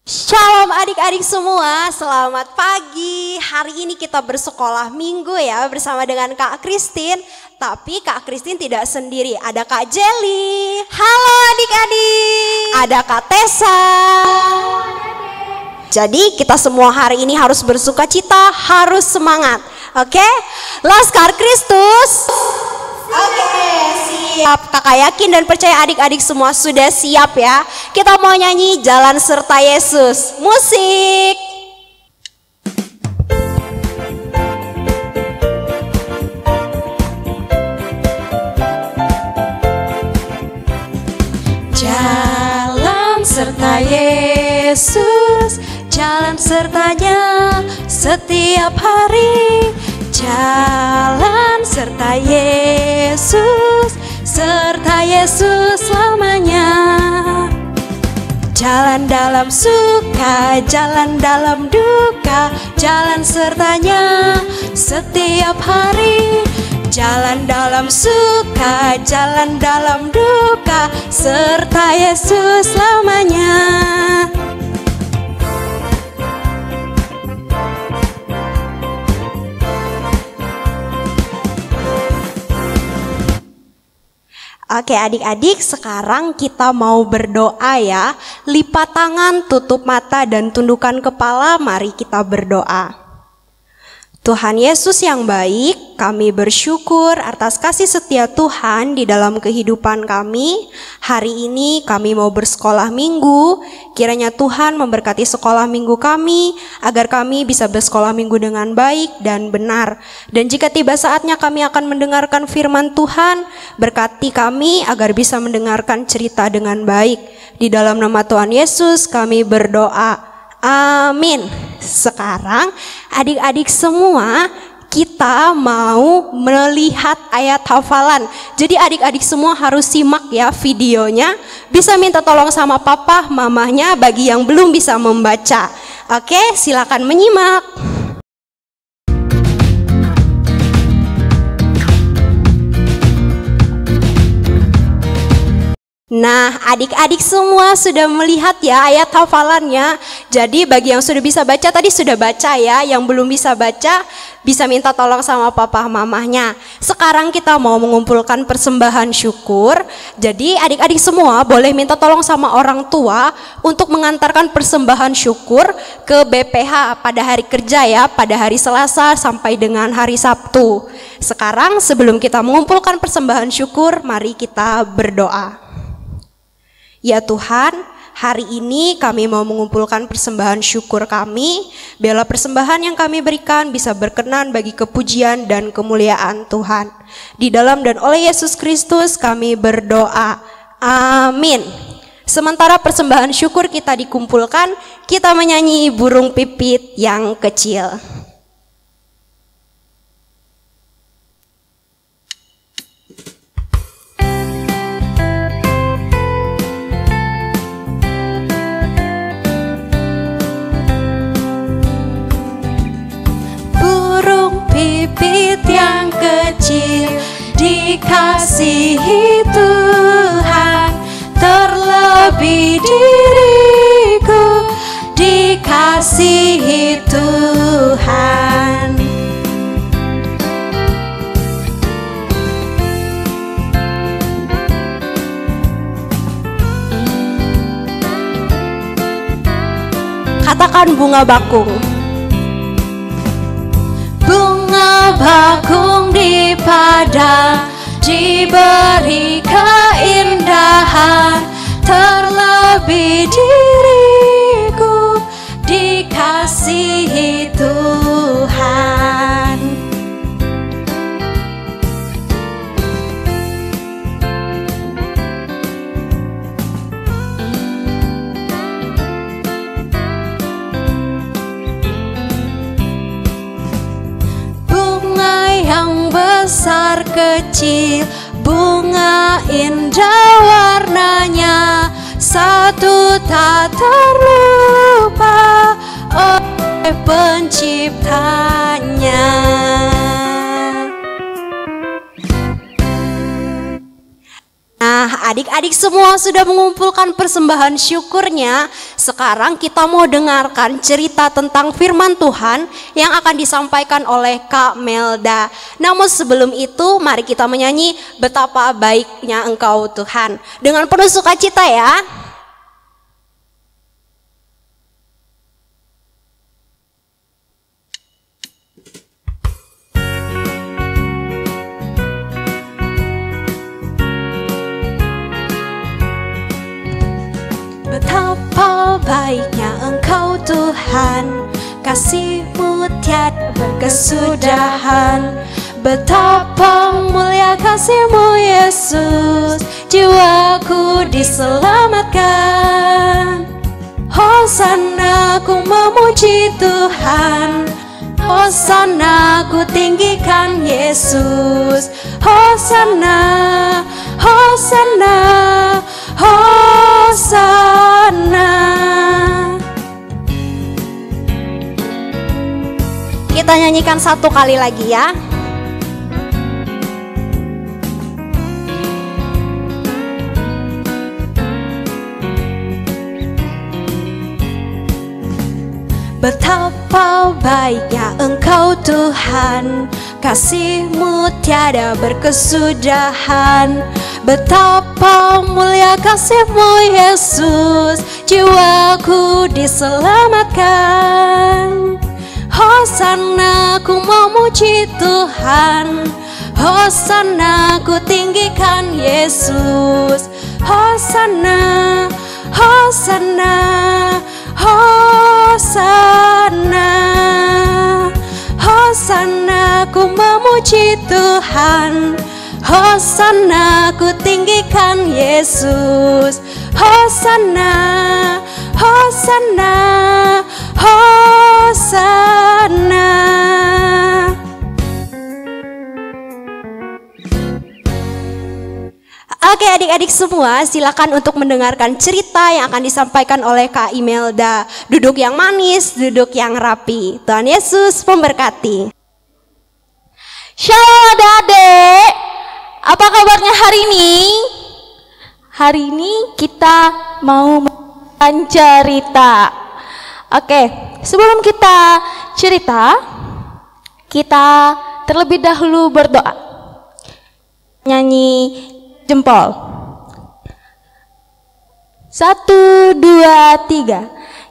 Shalom adik-adik semua, selamat pagi. Hari ini kita bersekolah minggu ya bersama dengan Kak Christine. Tapi Kak Christine tidak sendiri, ada Kak Jelly. Halo adik-adik. Ada Kak Tessa. Jadi kita semua hari ini harus bersuka cita, harus semangat. Oke? Laskar Kristus. Oke, siap. Kakak yakin dan percaya adik-adik semua sudah siap ya. Kita mau nyanyi Jalan Serta Yesus. Musik. Jalan serta Yesus, jalan sertanya setiap hari. Jalan serta Yesus, serta Yesus selamanya. Jalan dalam suka, jalan dalam duka, jalan sertanya setiap hari. Jalan dalam suka, jalan dalam duka, serta Yesus selamanya. Oke adik-adik, sekarang kita mau berdoa ya. Lipat tangan, tutup mata dan tundukkan kepala, mari kita berdoa. Tuhan Yesus yang baik, kami bersyukur atas kasih setia Tuhan di dalam kehidupan kami. Hari ini kami mau bersekolah minggu. Kiranya Tuhan memberkati sekolah minggu kami, agar kami bisa bersekolah minggu dengan baik dan benar. Dan jika tiba saatnya kami akan mendengarkan firman Tuhan, berkati kami agar bisa mendengarkan cerita dengan baik. Di dalam nama Tuhan Yesus kami berdoa. Amin. Sekarang adik-adik semua kita mau melihat ayat hafalan. Jadi adik-adik semua harus simak ya videonya. Bisa minta tolong sama papa, mamanya bagi yang belum bisa membaca. Oke, silakan menyimak. Nah, adik-adik semua sudah melihat ya ayat hafalannya. Jadi bagi yang sudah bisa baca tadi sudah baca ya. Yang belum bisa baca bisa minta tolong sama papa mamahnya. Sekarang kita mau mengumpulkan persembahan syukur. Jadi adik-adik semua boleh minta tolong sama orang tua untuk mengantarkan persembahan syukur ke BPH pada hari kerja ya, pada hari Selasa sampai dengan hari Sabtu. Sekarang sebelum kita mengumpulkan persembahan syukur, mari kita berdoa. Ya Tuhan, hari ini kami mau mengumpulkan persembahan syukur kami. Biarlah persembahan yang kami berikan bisa berkenan bagi kepujian dan kemuliaan Tuhan. Di dalam dan oleh Yesus Kristus kami berdoa. Amin. Sementara persembahan syukur kita dikumpulkan, kita menyanyi burung pipit yang kecil. Pipit yang kecil dikasihi Tuhan, terlebih diriku dikasihi Tuhan. Katakan bunga bakung. Bunga bakung di padang diberi keindahan, terlebih diriku dikasihi Tuhan. Yang besar kecil, bunga indah warnanya, satu tak terlupa oleh penciptanya. Nah Nah, adik-adik semua sudah mengumpulkan persembahan syukurnya. Sekarang kita mau dengarkan cerita tentang firman Tuhan yang akan disampaikan oleh Kak Melda. Namun sebelum itu, mari kita menyanyi Betapa Baiknya Engkau Tuhan dengan penuh sukacita ya. Betapa baiknya Engkau Tuhan, kasih-Mu tiada berkesudahan. Betapa mulia kasih-Mu Yesus, jiwaku diselamatkan. Hosana ku memuji Tuhan, Hosana ku tinggikan Yesus. Hosana, Hosana, Hosana. Kita nyanyikan satu kali lagi ya. Betapa baiknya Engkau Tuhan, kasih-Mu tiada berkesudahan. Betapa mulia kasih-Mu Yesus, jiwaku diselamatkan. Hosana ku memuji Tuhan, Hosana ku tinggikan Yesus. Hosana, Hosana, Hosana. Hosana ku memuji Tuhan, Hosana ku tinggikan Yesus. Hosana, Hosana, Hosana. Oke adik-adik semua, silakan untuk mendengarkan cerita yang akan disampaikan oleh Kak Imelda. Duduk yang manis, duduk yang rapi. Tuhan Yesus memberkati. Shalom adik-adik, apa kabarnya hari ini? Hari ini kita mau mendengarkan cerita. Oke, sebelum kita cerita, kita terlebih dahulu berdoa. Nyanyi jempol. 1, 2, 3.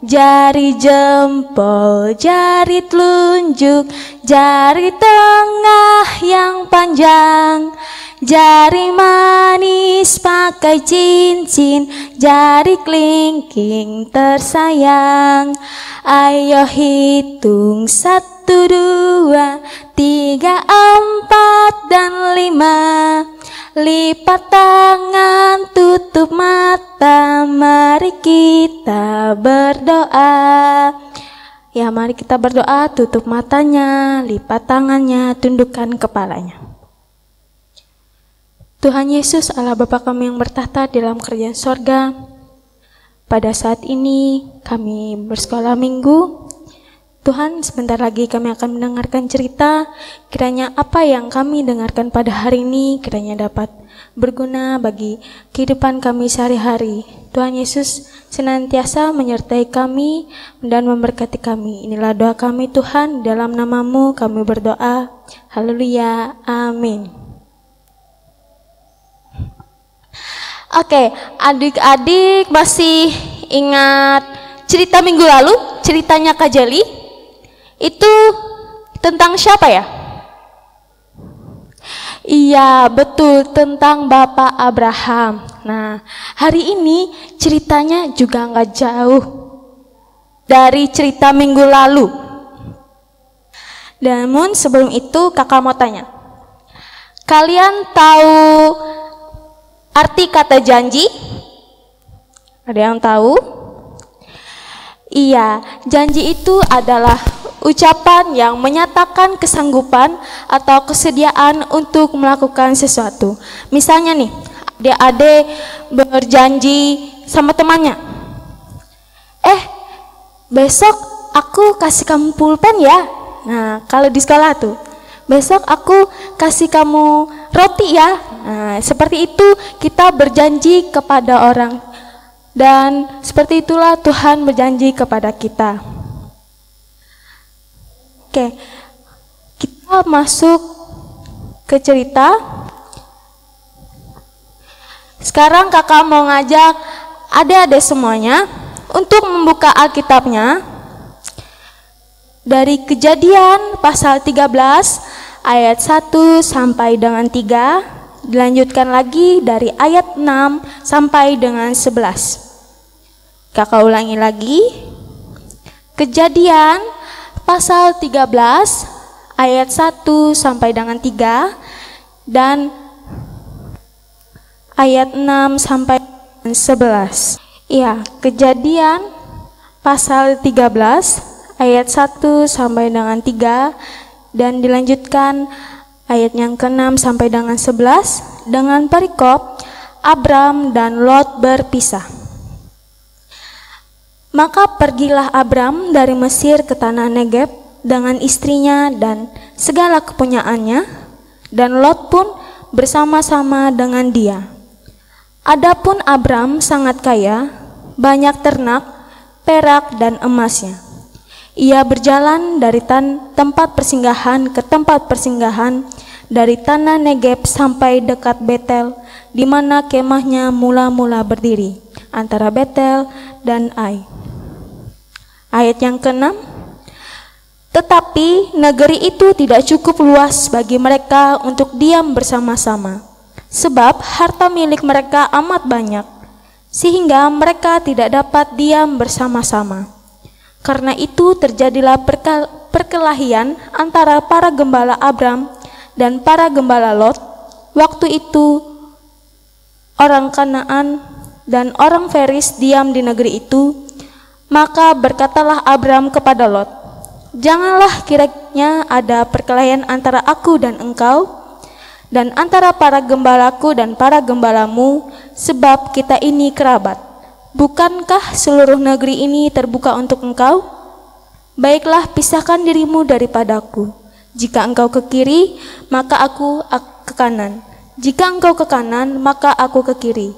Jari jempol, jari telunjuk, jari tengah yang panjang, jari manis pakai cincin, jari kelingking tersayang. Ayo hitung 1, 2, 3, 4, dan 5. Lipat tangan, tutup mata, mari kita berdoa. Ya, mari kita berdoa, tutup matanya, lipat tangannya, tundukkan kepalanya. Tuhan Yesus, Allah Bapa kami yang bertahta di dalam kerajaan sorga, pada saat ini kami bersekolah minggu. Tuhan, sebentar lagi kami akan mendengarkan cerita. Kiranya apa yang kami dengarkan pada hari ini kiranya dapat berguna bagi kehidupan kami sehari-hari. Tuhan Yesus senantiasa menyertai kami dan memberkati kami. Inilah doa kami Tuhan, dalam nama-Mu kami berdoa. Haleluya, amin. Oke, adik-adik masih ingat cerita minggu lalu, ceritanya Kak Jeli? Itu tentang siapa ya? Iya, betul, tentang Bapak Abraham. Nah, hari ini ceritanya juga nggak jauh dari cerita minggu lalu. Namun sebelum itu kakak mau tanya, kalian tahu arti kata janji? Ada yang tahu? Iya, janji itu adalah ucapan yang menyatakan kesanggupan atau kesediaan untuk melakukan sesuatu. Misalnya nih, adik-adik berjanji sama temannya, besok aku kasih kamu pulpen ya. Nah, kalau di sekolah tuh, besok aku kasih kamu roti ya. Nah, seperti itu kita berjanji kepada orang, dan seperti itulah Tuhan berjanji kepada kita. Oke, kita masuk ke cerita. Sekarang kakak mau ngajak adik-adik semuanya untuk membuka Alkitabnya dari Kejadian pasal 13 ayat 1 sampai dengan 3, dilanjutkan lagi dari ayat 6 sampai dengan 11. Kakak ulangi lagi. Kejadian pasal 13 ayat 1 sampai dengan 3 dan ayat 6 sampai 11. Iya, Kejadian pasal 13 ayat 1 sampai dengan 3 dan dilanjutkan ayat yang ke-6 sampai dengan 11 dengan perikop Abram dan Lot berpisah. Maka pergilah Abram dari Mesir ke tanah Negeb dengan istrinya dan segala kepunyaannya, dan Lot pun bersama-sama dengan dia. Adapun Abram sangat kaya, banyak ternak, perak dan emasnya. Ia berjalan dari tempat persinggahan ke tempat persinggahan, dari tanah Negeb sampai dekat Betel, di mana kemahnya mula-mula berdiri, antara Betel dan Ai. Ayat yang ke-6, tetapi negeri itu tidak cukup luas bagi mereka untuk diam bersama-sama, sebab harta milik mereka amat banyak, sehingga mereka tidak dapat diam bersama-sama. Karena itu terjadilah perkelahian antara para gembala Abram dan para gembala Lot. Waktu itu orang Kanaan dan orang Feris diam di negeri itu. Maka berkatalah Abram kepada Lot, janganlah kiranya ada perkelahian antara aku dan engkau, dan antara para gembalaku dan para gembalamu, sebab kita ini kerabat. Bukankah seluruh negeri ini terbuka untuk engkau? Baiklah, pisahkan dirimu daripadaku. Jika engkau ke kiri, maka aku ke kanan. Jika engkau ke kanan, maka aku ke kiri.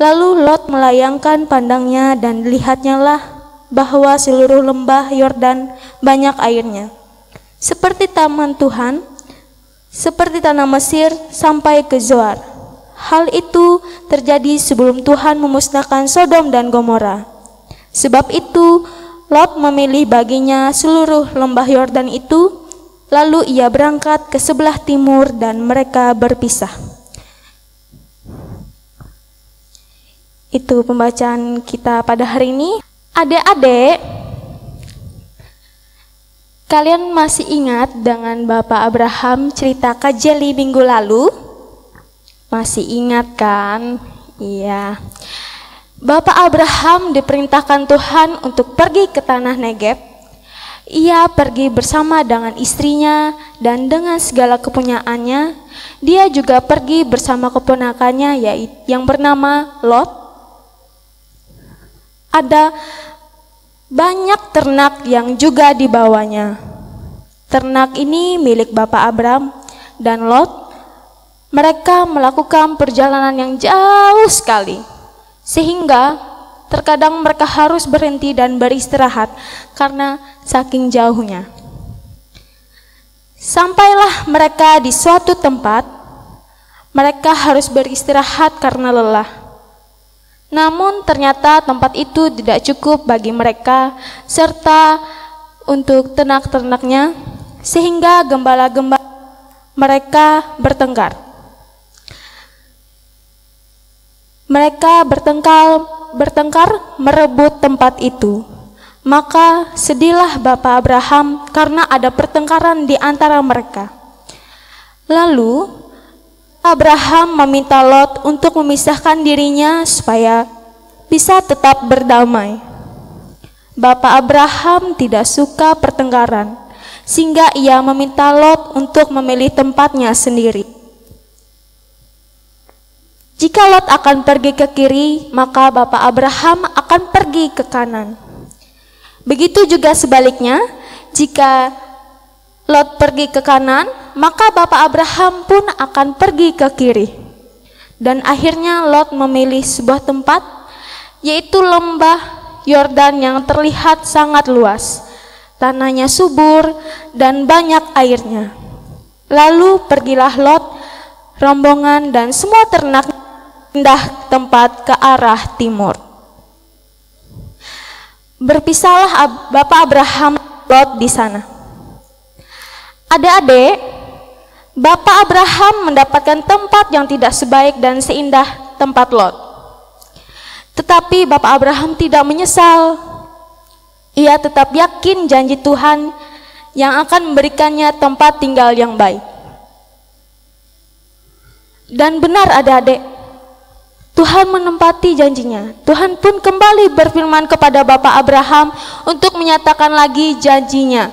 Lalu Lot melayangkan pandangnya dan dilihatnya lah bahwa seluruh lembah Yordan banyak airnya, seperti taman Tuhan, seperti tanah Mesir sampai ke Zoar. Hal itu terjadi sebelum Tuhan memusnahkan Sodom dan Gomora. Sebab itu Lot memilih baginya seluruh lembah Yordan itu, lalu ia berangkat ke sebelah timur dan mereka berpisah. Itu pembacaan kita pada hari ini. Adik-adik, kalian masih ingat dengan Bapak Abraham cerita Kajeli minggu lalu? Masih ingat kan? Iya. Bapak Abraham diperintahkan Tuhan untuk pergi ke tanah Negeb. Ia pergi bersama dengan istrinya dan dengan segala kepunyaannya. Dia juga pergi bersama keponakannya yang bernama Lot. Ada banyak ternak yang juga dibawanya. Ternak ini milik Bapak Abram dan Lot. Mereka melakukan perjalanan yang jauh sekali, sehingga terkadang mereka harus berhenti dan beristirahat karena saking jauhnya. Sampailah mereka di suatu tempat, mereka harus beristirahat karena lelah. Namun ternyata tempat itu tidak cukup bagi mereka serta untuk ternak-ternaknya, sehingga gembala-gembala mereka bertengkar. Mereka bertengkar merebut tempat itu. Maka sedihlah Bapak Abraham karena ada pertengkaran di antara mereka. Lalu Abraham meminta Lot untuk memisahkan dirinya supaya bisa tetap berdamai. Bapak Abraham tidak suka pertengkaran, sehingga ia meminta Lot untuk memilih tempatnya sendiri. Jika Lot akan pergi ke kiri, maka Bapak Abraham akan pergi ke kanan. Begitu juga sebaliknya, jika Lot pergi ke kanan, maka Bapak Abraham pun akan pergi ke kiri. Dan akhirnya Lot memilih sebuah tempat, yaitu lembah Yordan yang terlihat sangat luas. Tanahnya subur dan banyak airnya. Lalu pergilah Lot, rombongan dan semua ternak pindah tempat ke arah timur. Berpisahlah Bapak Abraham Lot di sana. Adik-adik, Bapak Abraham mendapatkan tempat yang tidak sebaik dan seindah tempat Lot. Tetapi Bapak Abraham tidak menyesal. Ia tetap yakin janji Tuhan yang akan memberikannya tempat tinggal yang baik. Dan benar adik-adik, Tuhan menempati janjinya. Tuhan pun kembali berfirman kepada Bapak Abraham untuk menyatakan lagi janjinya.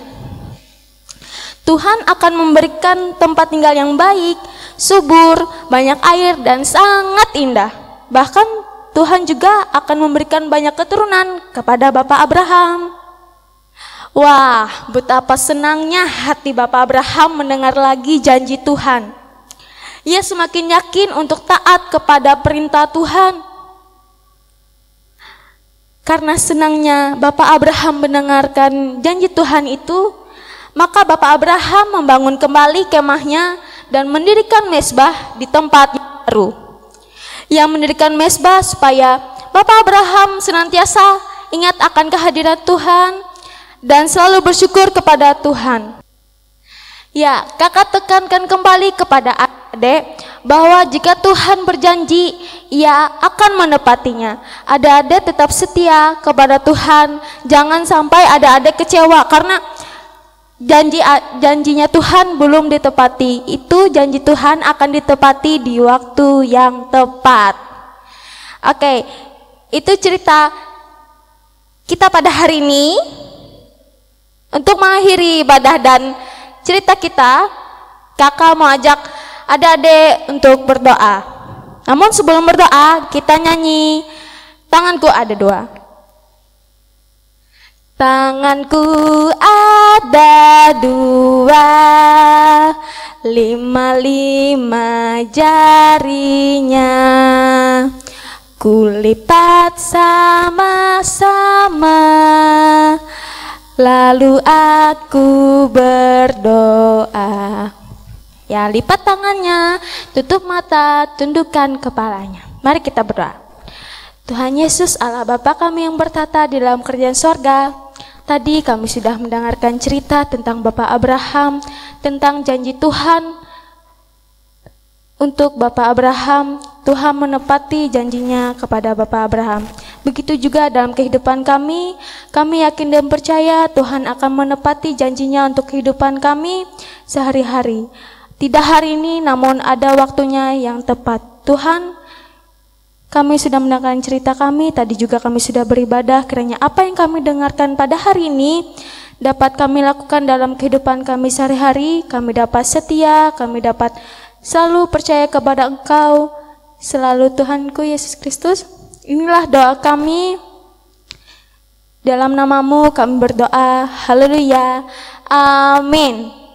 Tuhan akan memberikan tempat tinggal yang baik, subur, banyak air, dan sangat indah. Bahkan Tuhan juga akan memberikan banyak keturunan kepada Bapak Abraham. Wah, betapa senangnya hati Bapak Abraham mendengar lagi janji Tuhan. Ia semakin yakin untuk taat kepada perintah Tuhan. Karena senangnya Bapak Abraham mendengarkan janji Tuhan itu, maka Bapak Abraham membangun kembali kemahnya dan mendirikan mezbah di tempat yang baru. Ia mendirikan mezbah supaya Bapak Abraham senantiasa ingat akan kehadiran Tuhan dan selalu bersyukur kepada Tuhan. Ya, kakak tekankan kembali kepada adik bahwa jika Tuhan berjanji, Ia akan menepatinya. Adik-adik tetap setia kepada Tuhan, jangan sampai adik-adik kecewa karena janjinya Tuhan belum ditepati. Itu janji Tuhan akan ditepati di waktu yang tepat. Oke, itu cerita kita pada hari ini. Untuk mengakhiri ibadah dan cerita kita, kakak mau ajak adik-adik untuk berdoa. Namun sebelum berdoa, kita nyanyi Tanganku Ada Dua. Tanganku ada dua, 5 jarinya, kulipat sama-sama, lalu aku berdoa. Ya, lipat tangannya, tutup mata, tundukkan kepalanya. Mari kita berdoa. Tuhan Yesus, Allah Bapa kami yang bertata di dalam kerajaan sorga, tadi kami sudah mendengarkan cerita tentang Bapak Abraham, tentang janji Tuhan untuk Bapak Abraham. Tuhan menepati janjinya kepada Bapak Abraham. Begitu juga dalam kehidupan kami yakin dan percaya Tuhan akan menepati janjinya untuk kehidupan kami sehari-hari. Tidak hari ini, namun ada waktunya yang tepat. Tuhan, kami sudah mendengarkan cerita kami, tadi juga kami sudah beribadah, kiranya apa yang kami dengarkan pada hari ini dapat kami lakukan dalam kehidupan kami sehari-hari. Kami dapat setia, kami dapat selalu percaya kepada Engkau, selalu Tuhanku Yesus Kristus. Inilah doa kami, dalam namamu kami berdoa, haleluya, amin.